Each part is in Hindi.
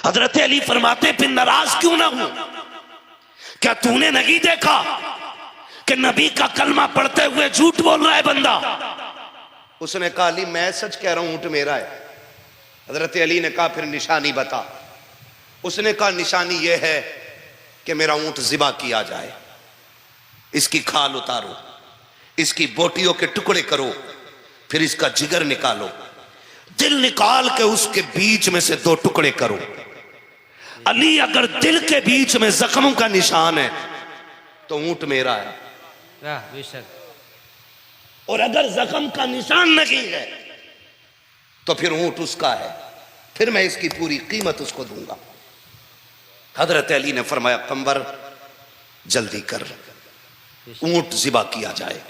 हजरत अली फरमाते फिर नाराज क्यों ना हूं? क्या तूने नहीं देखा कि नबी का कलमा पढ़ते हुए झूठ बोल रहा है बंदा? उसने कहा अली मैं सच कह रहा हूं, ऊंट मेरा है। हजरत अली ने कहा फिर निशानी बता। उसने कहा निशानी यह है कि मेरा ऊंट ज़िबा किया जाए, इसकी खाल उतारो, इसकी बोटियों के टुकड़े करो, फिर इसका जिगर निकालो, दिल निकाल के उसके बीच में से 2 टुकड़े करो। अली अगर दिल के बीच में जख्मों का निशान है तो ऊंट मेरा है, बेशक। और अगर जख्म का निशान नहीं है तो फिर ऊंट उसका है, फिर मैं इसकी पूरी कीमत उसको दूंगा। हजरत अली ने फरमाया कंबर जल्दी कर, ऊंट ज़िबा किया जाए।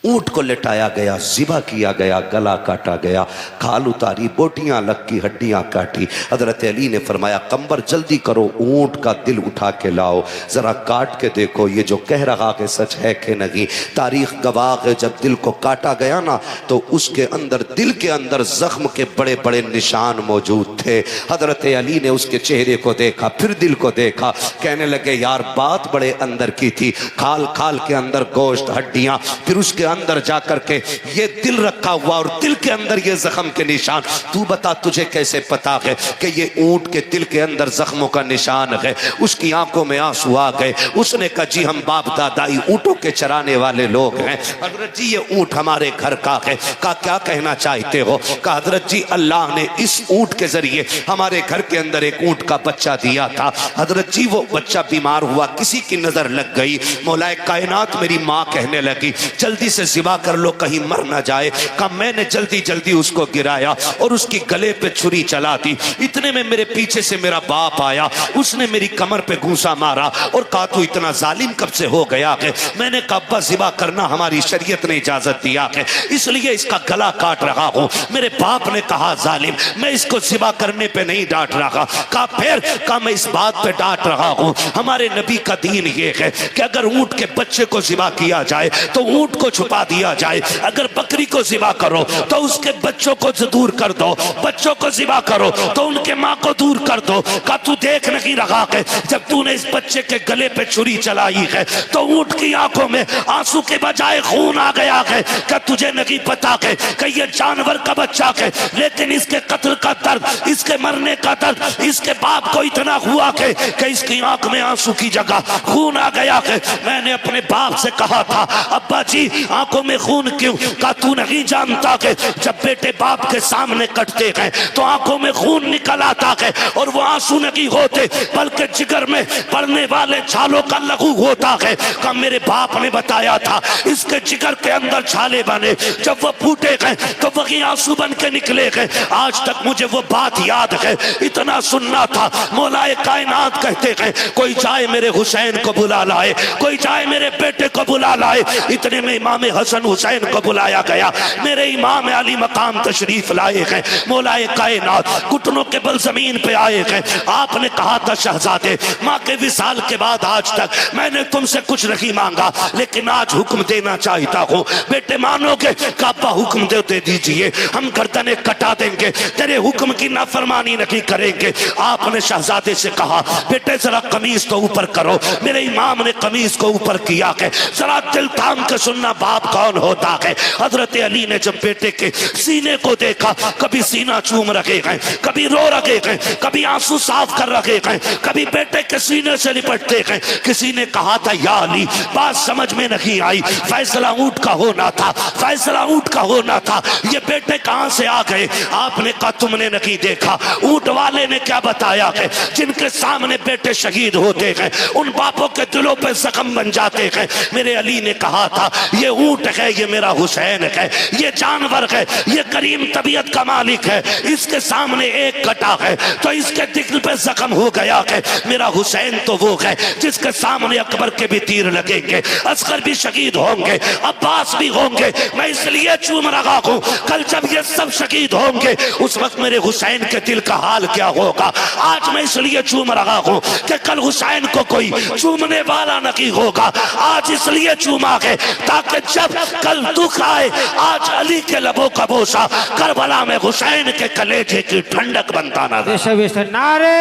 ऊंट को लेटाया गया, ज़िबा किया गया, गला काटा गया, खाल उतारी, बोटियां अलग की, हड्डियां काटी। हजरत अली ने फरमाया कंबर जल्दी करो, ऊंट का दिल उठा के लाओ, जरा काट के देखो ये जो कह रहा कि सच है कि नहीं। तारीख गवाह है जब दिल को काटा गया ना तो उसके अंदर, दिल के अंदर जख्म के बड़े बड़े निशान मौजूद थे। हजरत अली ने उसके चेहरे को देखा, फिर दिल को देखा, कहने लगे यार बात बड़े अंदर की थी, खाल खाल के अंदर गोश्त, हड्डियां, फिर उसके अंदर जाकर के ये दिल रखा हुआ और दिल के अंदर ये जख्म के निशान। तू बता तुझे कैसे पता है कि ये ऊंट के दिल के अंदर जख्मों का निशान है? उसकी आंखों में आंसू आ गए। उसने कहा जी हम बाप दादाई ऊंटों के चराने वाले लोग हैं, हजरत जी ये ऊंट हमारे घर का है। कहा क्या कहना चाहते हो? कहा हजरत जी अल्लाह ने इस ऊंट के जरिए हमारे घर के अंदर एक ऊंट का बच्चा दिया था। हजरत जी वो बच्चा बीमार हुआ, किसी की नजर लग गई, मौलाए कायनात मेरी माँ कहने लगी जल्दी से ज़िबा कर लो कहीं मर ना जाए। कहा मैंने जल्दी जल्दी उसको गिराया और उसकी गले पे छुरी चला दी। इतने में मेरे पीछे से मेरा बाप आया, उसने मेरी कमर पे घूंसा मारा और कहा तू इतना जालिम कब से हो गया है? मैंने कहा अब्बा ज़िबा करना हमारी शरीयत ने इजाजत दिया है, इसलिए इसका गला काट रहा हूं। मेरे बाप ने कहा जालिम, मैं इसको ज़िबा करने पे नहीं डांट रहा। कहा फिर? कहा मैं इस बात पे डांट रहा हूं हमारे नबी का दीन ये है कि अगर ऊंट के बच्चे को ज़िबा किया जाए तो ऊंट को छुपा दिया जाए, अगर बकरी को ज़िबा करो तो उसके बच्चों को दूर कर दो, बच्चों को ज़िबा करो तो उनके माँ को दूर कर दो। का तू देख नहीं रहा है जब तूने इस बच्चे के गले पे छुरी चलाई है तो ऊंट की आंखों में आंसू के बजाय खून आ गया है? क्या तुझे नहीं पता है कि ये जानवर का बच्चा है, लेकिन इसके कत्ल का दर्द, इसके मरने का दर्द इसके बाप को इतना हुआ है कि इसकी आंख में आंसू की जगह खून आ गया है। मैंने अपने बाप से कहा था अब्बा जी आंखों में खून क्यों? का तू नहीं जानता कि जब बेटे बाप के सामने कटते हैं तो आंखों में खून निकल आता है और वो आंसू नहीं होते बल्कि जिगर में पड़ने वाले छालों का लहू होता है। का मेरे बाप ने बताया था इसके जिगर के अंदर छाले बने, जब वो फूटे गए तो वही आंसू बन के निकले गए। आज तक मुझे वो बात याद है, इतना सुनना था। मौलाए कायनात कहते हैं कोई जाए मेरे हुसैन को बुला लाए, कोई जाए मेरे बेटे को बुला लाए। इतने में इमाम हसन हुसैन को बुलाया गया, मेरे इमाम अली मकाम तशरीफ लाए हैं। मौलाए कायनात घुटनों के बल जमीन पे आए हैं। आपने कहा था शहजादे माँ के विसाल के बाद आज तक मैंने तुमसे कुछ नहीं मांगा, लेकिन आज हुक्म देना चाहता हूँ। बेटे मानोगे? काबा हुक्म दे दीजिए, हम गर्दनें कटा देंगे, तेरे हुक्म की नाफरमानी नहीं करेंगे। आपने शहजादे से कहा बेटे जरा कमीज तो ऊपर करो। मेरे इमाम ने कमीज को ऊपर किया है। जरा दिल थाम के सुनना बाप कौन होता है। हजरत अली ने जब बेटे के सीने को देखा, कभी सीना चूम रखे हैं, कभी रो रखे हैं, कभी आंसू साफ कर रखे हैं, कभी बेटे के सीने से लिपटते हैं। किसी ने कहा था या अली बात समझ में नहीं आई, फैसला ऊंट का होना था, फैसला ऊंट का होना था, ये बेटे कहां से आ गए? आपने कहा तुमने नहीं देखा, ऊंट वाले ने क्या बताया है? जिनके सामने बेटे शहीद होते हैं उन बापों के दिलों पे जख्म बन जाते हैं। मेरे अली ने कहा था ये ऊंट है, ये मेरा हुसैन है, ये जानवर है, ये करीम तबीयत का मालिक है, इसके सामने एक कटा है तो इसके दिल पे जख्म हो गया है। मेरा हुसैन तो वो है जिसके सामने अकबर के भी तीर लगेंगे, असगर भी शहीद होंगे, अब्बास भी होंगे। मैं इसलिए चूम रहा हूँ कल जब ये सब शहीद होंगे उस वक्त मेरे हुसैन के दिल का हाल क्या होगा। आज मैं इसलिए चूम रहा हूँ कि कल हुसैन को कोई चूमने वाला नहीं होगा। आज इसलिए चूमा है ताकि जब कल दुख आए, आज अली के लबों का बोसा करबला में हुसैन के कलेजे की ठंडक बनता नजर। नारे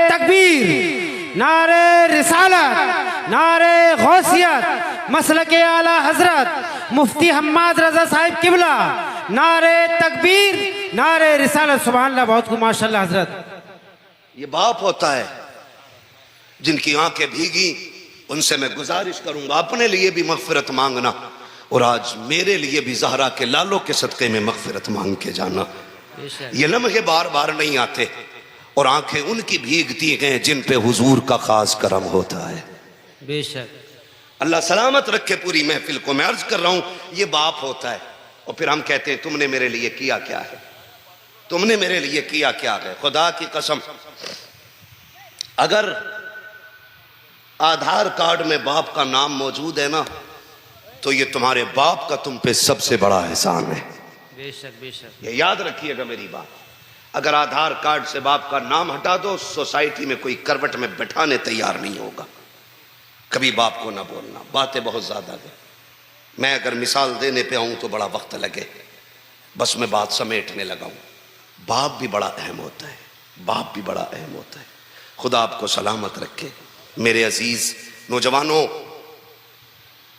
तकबीर, नारे रिसालत, नारे गौसियत, मसलके आला हजरत मुफ्ती हम्माद रजा साहिब किबला, नारे तकबीर, नारे रिसालत। सुभान अल्लाह, बहुत खूब माशाअल्लाह हजरत। ये बाप होता है जिनकी आंखें भीगी। उनसे मैं गुजारिश करूंगा अपने लिए भी मगफिरत मांगना, और आज मेरे लिए भी ज़हरा के लालों के सदक़े में मगफिरत मांग के जाना। ये लम्हे बार बार नहीं आते, और आंखें उनकी भीगती हैं जिन पे हुजूर का खास करम होता है। बेशक अल्लाह सलामत रखे पूरी महफिल को। मैं अर्ज कर रहा हूं, ये बाप होता है। और फिर हम कहते हैं तुमने मेरे लिए किया क्या है, तुमने मेरे लिए किया क्या है। खुदा की कसम, अगर आधार कार्ड में बाप का नाम मौजूद है ना, तो ये तुम्हारे बाप का तुम पे सबसे बड़ा एहसान है। बेशक बेशक, ये याद रखिएगा मेरी बात। अगर आधार कार्ड से बाप का नाम हटा दो, सोसाइटी में कोई करवट में बैठाने तैयार नहीं होगा। कभी बाप को ना बोलना, बातें बहुत ज्यादा है। मैं अगर मिसाल देने पे आऊं तो बड़ा वक्त लगे, बस मैं बात समेटने लगा हूं। बाप भी बड़ा अहम होता है, बाप भी बड़ा अहम होता है। खुदा आपको सलामत रखे मेरे अजीज नौजवानों।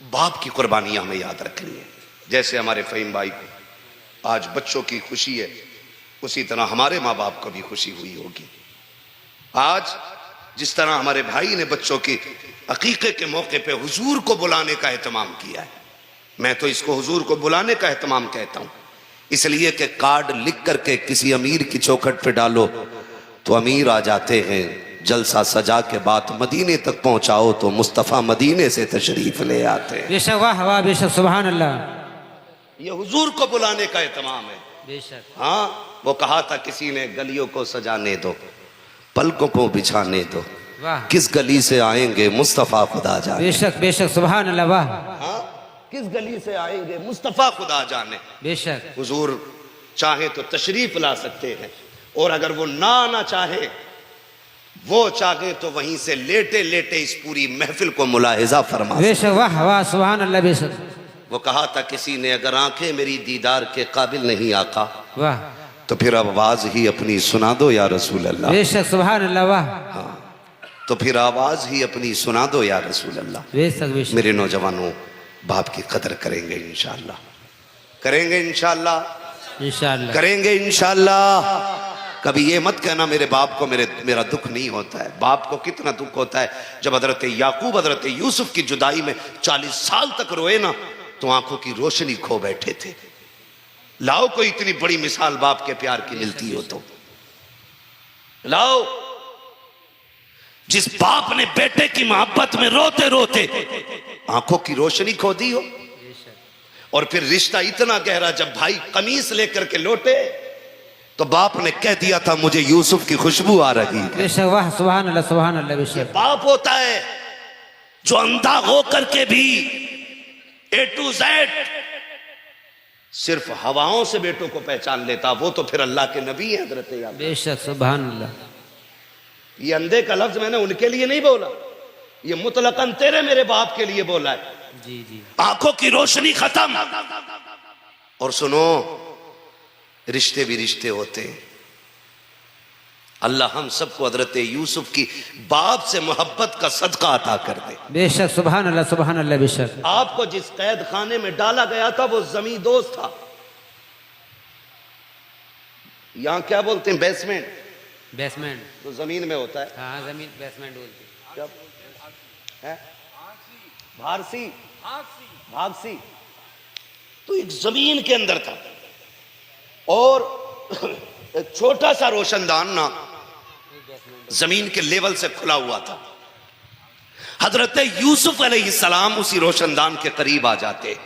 बाप की कुर्बानियां हमें याद रखनी है। जैसे हमारे फ़हीम भाई को आज बच्चों की खुशी है, उसी तरह हमारे माँ बाप को भी खुशी हुई होगी। आज जिस तरह हमारे भाई ने बच्चों की अकीक़े के मौके पे हुजूर को बुलाने का एहतमाम किया है, मैं तो इसको हुजूर को बुलाने का एहतमाम कहता हूं। इसलिए कि कार्ड लिख करके किसी अमीर की चौखट पे डालो तो अमीर आ जाते हैं, जलसा सजा के बाद मदीने तक पहुंचाओ तो मुस्तफ़ा मदीने से तशरीफ ले आते हैं। बेशक, वाह वाह, बेशक, सुभान अल्लाह। ये हुजूर को बुलाने का एहतमाम है। बेशक, हाँ, वो कहा था किसी ने, गलियों को सजाने दो, पलकों को बिछाने दो, वाह, किस गली से आएंगे मुस्तफ़ा खुदा जाने। बेशक बेशक, सुभान अल्लाह, वाह। हाँ, किस गली से आएंगे मुस्तफ़ा खुदा जाने। बेशक, हुजूर चाहे तो तशरीफ ला सकते हैं, और अगर वो ना चाहे, वो चाहे तो वहीं से लेटे लेटे इस पूरी महफिल को मुलाहिजा फरमा। बेशक, वाह वाह, सुभान अल्लाह, बेशक। वो कहा था किसी ने, अगर आंखें मेरी दीदार के काबिल नहीं आका, वाह, तो फिर आवाज ही अपनी सुना दो या रसूल अल्लाह। बेशक, सुभान अल्लाह, वाह। हाँ, तो फिर आवाज ही अपनी सुना दो या रसूल अल्लाह। बेशक बेशक, मेरे नौजवानों, बाप की कदर करेंगे इंशाअल्लाह, करेंगे इंशाअल्लाह, इंशाअल्लाह करेंगे इंशाअल्लाह। कभी ये मत कहना मेरे बाप को मेरा दुख नहीं होता है। बाप को कितना दुख होता है। जब हजरत याकूब हजरत यूसुफ की जुदाई में 40 साल तक रोए ना, तो आंखों की रोशनी खो बैठे थे। लाओ कोई इतनी बड़ी मिसाल बाप के प्यार की मिलती हो तो लाओ। जिस बाप ने बेटे की मोहब्बत में रोते रोते आंखों की रोशनी खो दी हो, और फिर रिश्ता इतना गहरा, जब भाई कमीज लेकर के लौटे तो बाप ने कह दिया था मुझे यूसुफ की खुशबू आ रही है। बेशक, वाह, सुभान अल्लाह, सुभान अल्लाह, बेशक। बाप होता है जो अंधा होकर के भी A to Z सिर्फ हवाओं से बेटों को पहचान लेता, वो तो फिर अल्लाह के नबी है हजरत याकूब। बेशक, सुभान अल्लाह। ये अंधे का लफ्ज मैंने उनके लिए नहीं बोला, ये मुतलकन तेरे मेरे बाप के लिए बोला है। जी जी, आंखों की रोशनी खत्म। और सुनो, रिश्ते भी रिश्ते होते हैं। अल्लाह हम सबको हजरत यूसुफ की बाप से मोहब्बत का सदका अता कर दे। बेशक, सुभान अल्लाह, सुभान अल्लाह, बेशक। आपको जिस कैद खाने में डाला गया था वो जमीन दोस्त था। यहां क्या बोलते हैं, बेसमेंट। बेसमेंट तो जमीन में होता है। हाँ, जमीन बेसमेंट बोलते हैं। क्या है? भारसी, भागसी। तो एक जमीन के अंदर था, और एक छोटा सा रोशनदान ना जमीन के लेवल से खुला हुआ था। हजरत यूसुफ अलैहिस्सलाम उसी रोशनदान के करीब आ जाते।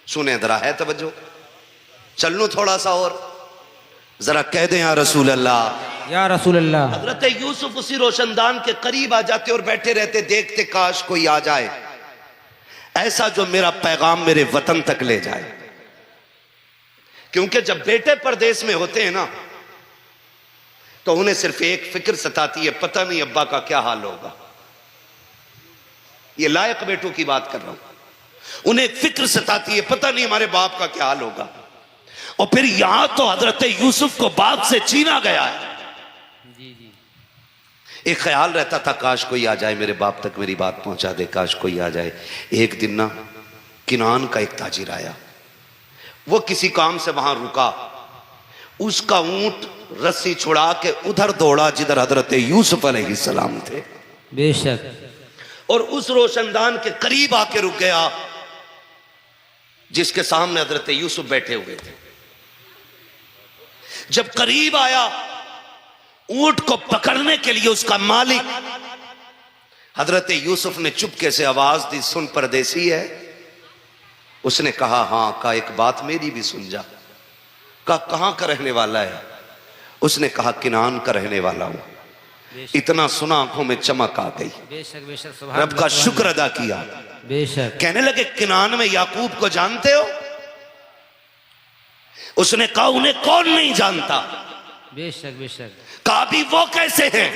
सुने जरा, है तवज्जो, चल लूं थोड़ा सा और, जरा कह दें या रसूल अल्लाह, या रसूल अल्लाह। हजरत यूसुफ उसी रोशनदान के करीब आ जाते और बैठे रहते, देखते काश कोई आ जाए ऐसा जो मेरा पैगाम मेरे वतन तक ले जाए। क्योंकि जब बेटे परदेश में होते हैं ना, तो उन्हें सिर्फ एक फिक्र सताती है, पता नहीं अब्बा का क्या हाल होगा। ये लायक बेटों की बात कर रहा हूं। उन्हें फिक्र सताती है, पता नहीं हमारे बाप का क्या हाल होगा। और फिर यहां तो हजरत यूसुफ को बाप से छीना गया है। एक ख्याल रहता था काश कोई आ जाए मेरे बाप तक मेरी बात पहुंचा दे, काश कोई आ जाए। एक दिन ना किनान का एक ताजिर आया, वो किसी काम से वहां रुका, उसका ऊंट रस्सी छुड़ा के उधर दौड़ा जिधर हजरत यूसुफ अलैहिस्सलाम थे। बेशक। और उस रोशनदान के करीब आके रुक गया जिसके सामने हजरत यूसुफ बैठे हुए थे। जब करीब आया, ऊंट को पकड़ने के लिए उसका मालिक हजरत यूसुफ ने चुपके से आवाज दी, सुन परदेसी है? उसने कहा हां। कहा एक बात मेरी भी सुन जा। कहा कहां का रहने वाला है? उसने कहा किनान का रहने वाला हूं। इतना सुना आंखों में चमक आ गई। बेशक बेशक। रब का शुक्र अदा किया। बेशक। कहने लगे किनान में याकूब को जानते हो? उसने कहा उन्हें कौन नहीं जानता। बेशक बेशक। कहा भी वो कैसे हैं?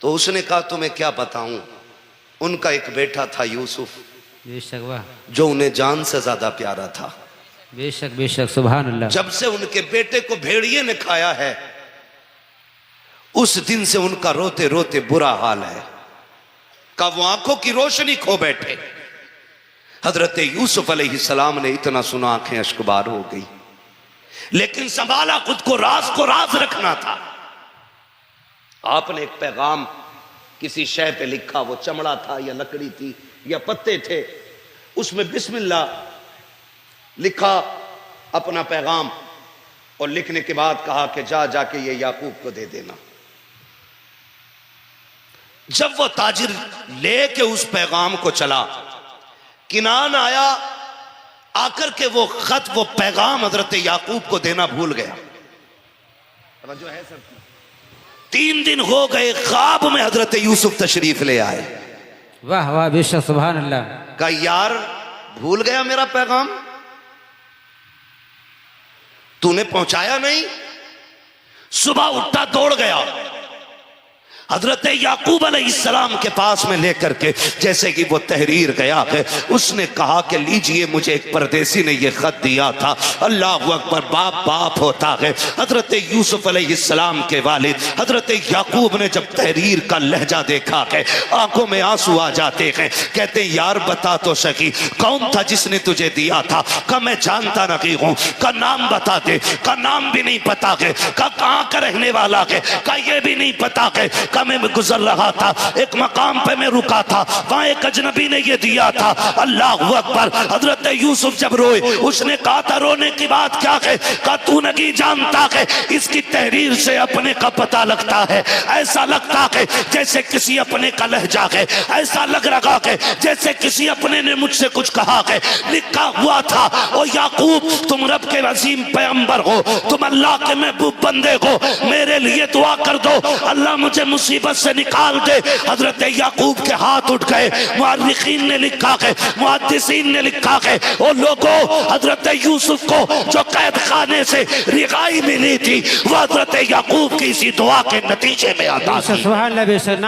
तो उसने कहा तुम्हें क्या बताऊं, उनका एक बेटा था यूसुफ, बेशक। वाह। जो उन्हें जान से ज्यादा प्यारा था। बेशक बेशक। सुभान अल्लाह। जब से उनके बेटे को भेड़िए ने खाया है, उस दिन से उनका रोते रोते बुरा हाल है। का वो आंखों की रोशनी खो बैठे। हजरत यूसुफ अलैहिस्सलाम ने इतना सुना आंखें अश्कबार हो गई, लेकिन संभाला खुद को राज रखना था। आपने एक पैगाम किसी शय पे लिखा, वो चमड़ा था या लकड़ी थी या पत्ते थे, उसमें बिस्मिल्लाह लिखा अपना पैगाम, और लिखने के बाद कहा कि जाके ये याकूब को दे देना। जब वो ताजिर लेके उस पैगाम को चला, किनान आया, आकर के वो खत वो पैगाम हजरत याकूब को देना भूल गया। जो है सर, 3 दिन हो गए, ख्वाब में हजरत यूसुफ तशरीफ ले आए। वाह वाह। बेशक। सुभान अल्लाह। कहा यार भूल गया मेरा पैगाम, तूने पहुंचाया नहीं। सुबह उठा दौड़ गया, हजरत याकूब अलैहिस्सलाम के पास में लेकर के जैसे कि वो तहरीर गया है, उसने कहा कि लीजिए, मुझे एक परदेसी ने ये खत दिया था। अल्लाह अकबर। बाप बाप होता है। हजरत यूसुफ अलैहिस्सलाम के वालिद हजरत याकूब ने जब तहरीर का लहजा देखा है, आंखों में आंसू आ जाते हैं। कहते यार बता तो सकी कौन था जिसने तुझे दिया था? का मैं जानता नहीं हूं। का नाम बता दे। का नाम भी नहीं पता है। का कहां का रहने वाला है? का ये भी नहीं पता है। का मैं गुजर रहा था, एक मकाम पे मैं रुका था, वहां एक अजनबी ने ये दिया था। अल्लाह अकबर। हजरत यूसुफ जब रोए, उसने कहा था रोने की बात क्या है? कहा तू नहीं जानता है, इसकी तहरीर से अपने का पता लगता है। ऐसा लगता है जैसे किसी अपने का लहजा है, ऐसा लग रहा है जैसे किसी अपने ने मुझसे कुछ कहा है। लिखा हुआ था, ओ याकूब तुम रब के अजीम पैगंबर हो, तुम अल्लाह के महबूब बंदे हो, मेरे लिए दुआ कर दो, अल्लाह मुझे मुसीबत से निकाल दे। हजरत याकूब के हाथ उठ गए। मुअर्रिखीन ने लिखा है, मुहद्दिसीन ने लिखा है, ओ लोगों, हजरत यूसुफ को जो कैद खाने से रिहाई मिली थी, वो हजरत याकूब की इसी दुआ के नतीजे में आता है। सुभान अल्लाह। बेशक।